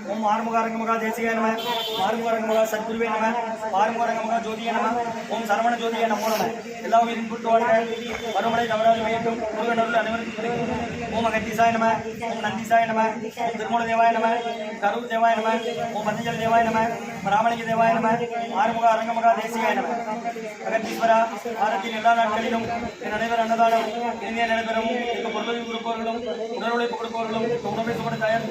ओम आरुमुगा देशिकाय नमः आरुमुगा सद्गुरुवे नमः आरुमुगा ज्योतिये नमः ओम सरवण ज्योतिये नमो नमः எல்லா உயிரின் கூட்டு வாழ்க மறுமலை தவறாது மேட்டும் முருகனருள் அனைவருக்கும் ஓம் அகத்தீசாய நம ஓம் நந்தீசாய நம ஓம் திருமூல தேவாய நம கரூர் தேவாய நம ஓம் பந்தஞ்சலி தேவாய நம ராமலிங்க தேவாய நம ஆறுமுக அரங்கமுகா தேசிகாய நம அகத்தீஸ்வரா வாரத்தின் எல்லா நாட்களிலும் நடைபெற அன்னதானம் இனிமைய நடைபெறும் எங்கள் பொருளை கொடுப்பவர்களும் உடல் உழைப்பு கொடுப்பவர்களும் உணவை சுமட தயார்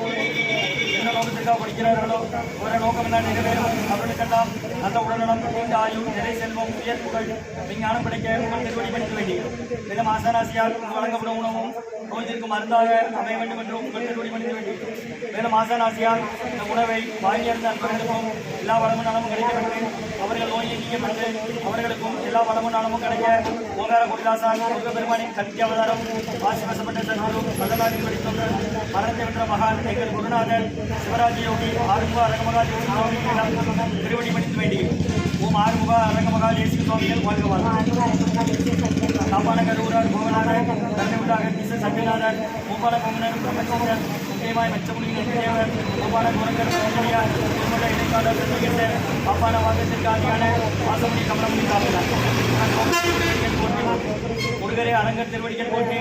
என்ன நோக்கத்திற்காக படிக்கிறார்களோ ஒரு நோக்கம் என்ன நிறைவேறும் அவர்களுக்கெல்லாம் நல்ல உடல்நலம் நீண்ட ஆயுள் நிறை செல்வம் உயர் புகழ் விஞ்ஞானம் கிடைக்க உங்கள் திருவடி பணிக்க வேண்டியது மேலும் ஆசானாசியால் வழங்கப்படும் உணவும் நோய்த்திற்கு மருந்தாக அமைய வேண்டும் என்றும் உங்கள் திருவடி பணிக்க வேண்டியது மேலும் ஆசானாசியால் இந்த உணவை வாங்கியிருந்த அன்பர்களுக்கும் எல்லா வளமும் நலமும் கிடைக்கப்பட்டு அவர்கள் நோயை நீக்கப்பட்டு அவர்களுக்கும் எல்லா வளமும் நலமும் கிடைக்க ஓங்கார குடிலாசான் முருக பெருமானின் கல்வி அவதாரம் ஆசிவசப்பட்ட சர்வரும் பல்லநாட்டில் படித்தோம் மரணத்தை வென்ற மகான் எங்கள் குருநாதன் சிவராஜ யோகி ஆறுமுக அரங்கமகா தேசிக சுவாமிகளிடம் திருவடி பணிக்க வேண்டியது ஓம் ஆறுமுக அரங்கமகா தேசிக சுவாமிகள் வாழ்க காப்பானகர் ஊரார் கோவநாதன் தன்னைவிட்ட அகத்தீச சத்யநாதன் மூப்பான கோமனன் பிரம்மச்சந்திரன் முக்கியமாய் மெச்சமுனியின் தேவர் கோபான குரங்கர் சௌந்தரியார் திருமண இடைக்காலர் சத்தியகேசர் பாப்பான வாதத்திற்கு ஆதியான வாசமுனி கமலமுனி காப்பினார் முருகரே அரங்கர் திருவடிகள் போற்றி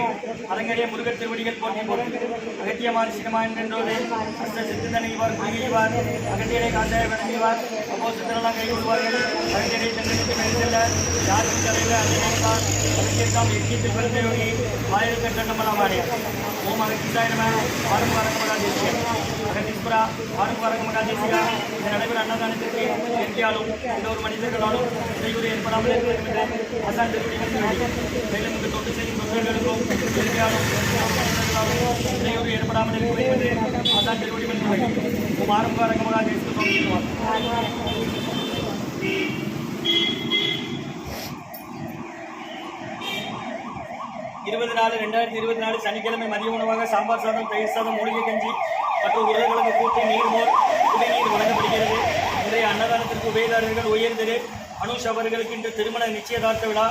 அரங்கரே முருகர் திருவடிகள் போற்றி போற்றி அகத்தியமான் சினிமான் என்றோடு அஷ்ட சித்தனைவார் குறுகிவார் அகத்தியரை காந்தாய வணங்குவார் அப்போ சித்தரெல்லாம் கை கொள்வார்கள் அகத்தியரை தங்களுக்கு மெல்ல யாருக்கு தலையில் அதிகரிப்பார் அதற்கேற்காம் எக்கியத்தில் பெருமையோகி ஆயிரத்தி கண்டமலாம் ஆடையார் ஓம் அகத்தீசாய நம ஆறுமுக அரங்கமகா தேசிகா அகத்தீஸ்வரா ஆறுமுக அரங்கமகா தேசிகா இந்த நடைபெற அன்னதானத்திற்கு இயற்கையாலும் எந்த ஒரு மனிதர்களாலும் இடையூறு ஏற்படாமல் இருக்கும் என்று அசான் திருப்பதி மேலும் இந்த தொண்டு செய்யும் தொண்டர்களுக்கும் இயற்கையாலும் இடையூறு ஏற்படாமல் இருக்கும் என்று அசான் திருப்பதி ஓம் ஆறுமுக அரங்கமகா தேசிகா 20/4/2024 சனிக்கிழமை மதிய உணவாக சாம்பார் சாதம், தயிர் சாதம், மூலிகை கஞ்சி மற்றும் உருளைக்கிழங்கு கூட்டு, நீர்மோர், குடிநீர் வழங்கப்படுகிறது. இன்றைய அன்னதானத்திற்கு உபயதாரர்கள் உயர்ந்தது அனுஷ் அவர்களுக்கு இன்று திருமண நிச்சயதார்த்த விழா.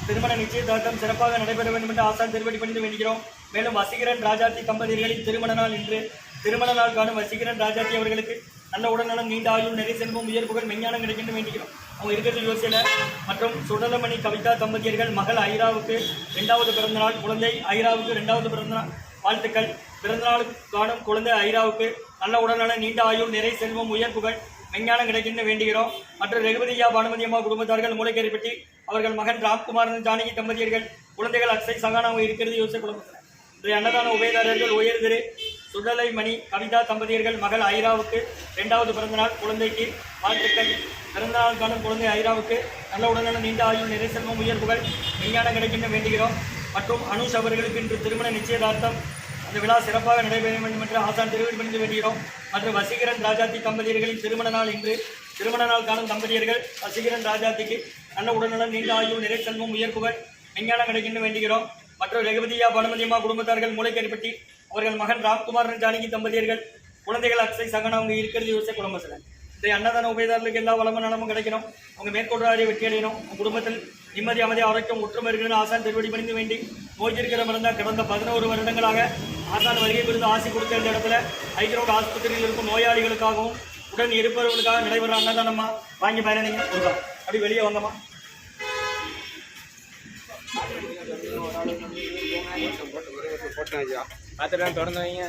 திருமண நிச்சயதார்த்தம் சிறப்பாக நடைபெற வேண்டும் என்று ஆசான் திருவடி பணிந்து வேண்டுகிறோம். மேலும் வசீகரன் ராஜாத்தி தம்பதியர்களின் திருமண நாள் இன்று. திருமண நாள் காணும் வசீகரன் ராஜாத்தி அவர்களுக்கு நல்ல உடல்நலம், நீண்ட ஆயுள், நிறை செல்வம், உயர் புகழ், மெஞ்ஞானம் கிடைக்கின்ற வேண்டுகிறோம். அவங்க இருக்கிறது யோசியல. மற்றும் சுடலமணி கவிதா தம்பதியர்கள் மகள் ஐராவுக்கு 2வது பிறந்தநாள், குழந்தை ஐராவுக்கு 2வது பிறந்தநாள் வாழ்த்துக்கள். பிறந்தநாள் காணும் குழந்தை ஐராவுக்கு நல்ல உடல்நலம், நீண்ட ஆயுள், நிறை செல்வம், உயர் புகழ், மெஞ்ஞானம் கிடைக்கின்ற வேண்டுகிறோம். மற்றும் ரகுபதியா பானுமதி அம்மா குடும்பத்தார்கள் மூளைக்கேரிப்பட்டி அவர்கள் மகன் ராம்குமாரன் ஜானகி தம்பதியர்கள் குழந்தைகள் அக்ஷய் சகானாக இருக்கிறது யோசிய குடும்பத்தினர். இன்றைய அன்னதான உபயதாரர்கள் உயர் திரு சுடலைமணி கவிதா தம்பதியர்கள் மகள் ஐராவுக்கு 2வது பிறந்தநாள் குழந்தைக்கு வாழ்த்துக்கள். பிறந்தநாள் காணும் குழந்தை ஐராவுக்கு நல்ல உடல்நலம், நீண்ட ஆயுள், நிறை செல்வம், உயர் புகழ், விஞ்ஞானம் கிடைக்கின்ற வேண்டுகிறோம். மற்றும் அனுஷ் அவர்களுக்கு இன்று திருமண நிச்சயதார்த்தம். அந்த விழா சிறப்பாக நடைபெற வேண்டும் என்று ஆசான் திருவடி பணிந்து வேண்டுகிறோம். மற்றும் வசீகரன் ராஜாத்தி தம்பதியர்களின் திருமண நாள் இன்று. திருமண நாள் காணும் தம்பதியர்கள் வசீகரன் ராஜாத்திக்கு நல்ல உடல்நலம், நீண்ட ஆயுள், நிறை செல்வம், உயர் புகழ், விஞ்ஞானம் கிடைக்கின்ற வேண்டுகிறோம். மற்றும் ரகுபதியா பானுமதியம்மா குடும்பத்தார்கள் மூளைக்கேரிப்பட்டி அவர்கள் மகன் ராம்குமாரன் ஜானகி தம்பதியர்கள் குழந்தைகள் அக்ஷய் சகன் அவங்க இருக்கிறது யோசிய குடும்பத்தில். இன்றைய அன்னதான உபயதாரர்களுக்கு எல்லா வளமும் நலமும் கிடைக்கணும். அவங்க மேற்கொள்றாரிய வெற்றி அடையணும். உங்கள் குடும்பத்தில் நிம்மதி, அமைதி, ஆரோக்கியம், ஒற்றுமை இருக்கிறது ஆசான் திருவடி பணிந்து வேண்டி நோய்த்திருக்கிற மருந்தாக கடந்த 11 வருடங்களாக ஆசான் வருகை குறித்து ஆசி கொடுத்த இந்த இடத்துல ஹைதராபாத் ஆஸ்பத்திரியில் இருக்கும் நோயாளிகளுக்காகவும் உடன் இருப்பவர்களுக்காக நடைபெற அன்னதானம்மா வாங்கி பயணிங்க கொடுக்கலாம். அப்படி வெளியே வாங்கம்மா. பார்த்துட்டு தொடர்ந்து வைங்க.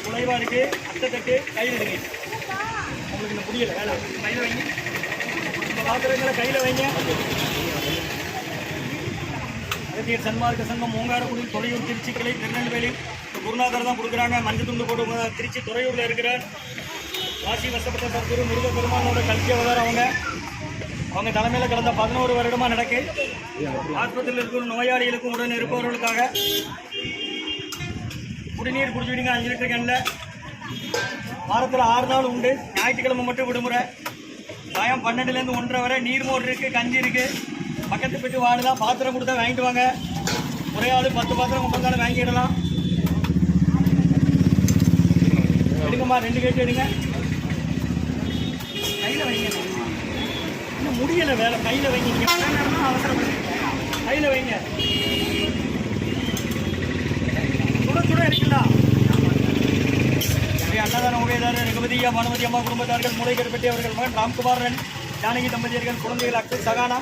குலைவா இருக்கு, அட்டத்தட்டு கையில் இருக்கு. உங்களுக்கு இந்த புரியல வேலை கையில் வைங்க. இந்த பாத்திரங்களை கையில் வைங்க. அகத்தியர் சன்மார்க்க சங்கம் ஓங்காரக்குடி, தொலையூர், திருச்சி கிளை, திருநெல்வேலி, குருநாதர் தான் கொடுக்குறாங்க. மஞ்சள் துண்டு போட்டு திருச்சி துறையூரில் இருக்கிற காசி வசப்பட்ட சத்குரு முருக பெருமானோட கல்வி அவதாரம் அவங்க தலைமையில் கடந்த 11 வருடமாக நடக்கு. ஆஸ்பத்திரியில் இருக்கிற நோயாளிகளுக்கும் உடன் இருப்பவர்களுக்காக குடிநீர் குடிச்சுவிடுங்க 5 லிட்டர் கேனில். வாரத்தில் 6 நாள் உண்டு. ஞாயிற்றுக்கிழமை மட்டும் விடுமுறை. சாயம் 12லேருந்து 1:30 வரை நீர்மோர் இருக்குது, கஞ்சி இருக்குது. பக்கத்து போய்ட்டு வாடலாம். பாத்திரம் கொடுத்தா வாங்கிட்டு வாங்க. ஒரே ஆள் 10 பாத்திரம் 50 வாங்கிடலாம். எடுங்கம்மா, 2 கேட்டு எடுங்க. கையில் வைங்க. இன்னும் முடியலை வேலை. கையில் வைங்க. நீங்கள் அவசரப்படுங்க. கையில் வைங்க. சுட இருக்குல்ல. அன்னதான உபயதாரர் ரகுபதியா பானுமதி அம்மா குடும்பத்தார்கள் மூளைக்கருப்பட்டி அவர்கள் மகன் ராம்குமாரன் ஜானகி தம்பதியர்கள் குழந்தைகள் அக்ஷய் சகானா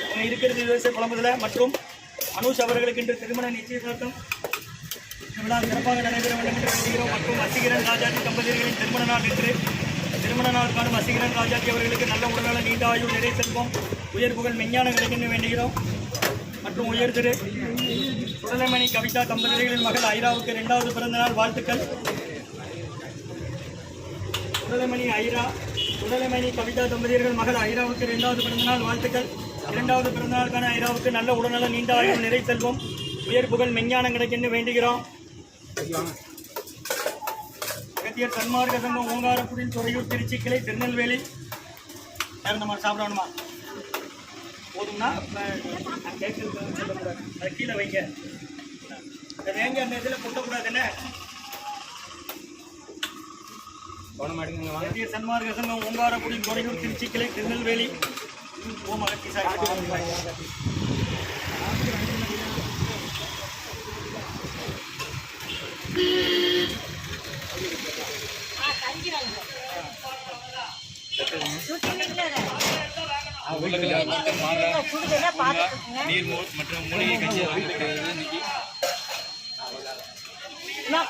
அவங்க இருக்கிறது யுஎஸ்ஏ குழம்புதல மற்றும் அனுஷ் அவர்களுக்கு இன்று திருமண நிச்சயதார்த்தம் விழா சிறப்பாக நடைபெற வேண்டும் என்று வேண்டுகிறோம். மற்றும் வசீகரன் ராஜாஜி தம்பதியர்களின் திருமண நாள் என்று திருமண நாள் காணும் வசீகரன் ராஜாஜி அவர்களுக்கு நல்ல உடல்நல நீண்ட ஆயுள் நிறை செல்வம் உயர் புகழ் மெஞ்ஞானம் கிடைக்கும் வேண்டுகிறோம். மற்றும் உயர் திரு சுடலைமணி கவிதா தம்பதியர்களின் மகள் ஐராவுக்கு 2வது பிறந்தநாள் வாழ்த்துக்கள். சுடலைமணி கவிதா தம்பதியர்கள் மகள் ஐராவுக்கு 2வது பிறந்தநாள் வாழ்த்துக்கள். 2வது பிறந்தநாளுக்கான ஐராவுக்கு நல்ல உடல்நல நீண்ட ஆயுள் நிறை செல்வம் உயர் புகழ் மெஞ்ஞானம் கிடைக்கும் வேண்டுகிறோம். அகத்தியர் சன்மார்க்க சங்கம் ஓங்காரக்குடில் துறையூர் திருச்சி கிளை திருநெல்வேலி. நம்ம சாப்பிடணுமா? போதும்னா அதை கீழே வைங்க. இந்த வேங்க அந்த இதில் கொட்டக்கூடாதுன்னு அகத்தியர் சன்மார்க்க சங்கம் ஓங்காரக்குடில் துறையூர் திருச்சி கிளை திருநெல்வேலி. ஓம் அகத்தி சாய்.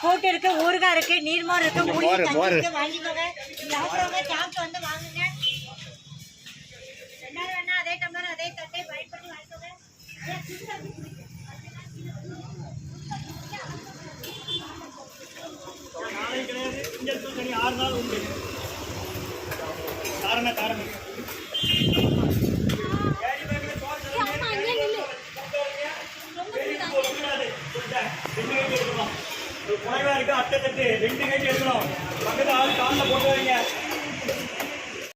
போட்டு இருக்கு, ஊறுகாய் இருக்கு, நீர்மோர் இருக்கு, மூலிகை வாங்கிக்கோங்க. சாப்பிட்டு வந்து வாங்குங்க. வேணா அதே டம்ளர் அதே தட்டை பயன்படுத்தி வாங்கிக்கோங்க. நாளை கிடையாது. திங்கள் டு சனி 6 நாள் உண்டு. காரணம் குறைவா இருக்கு. அட்டை தட்டு 2 கைட்டு எடுக்கணும். பக்கத்து ஆள் காலில் போட்டு வைங்க.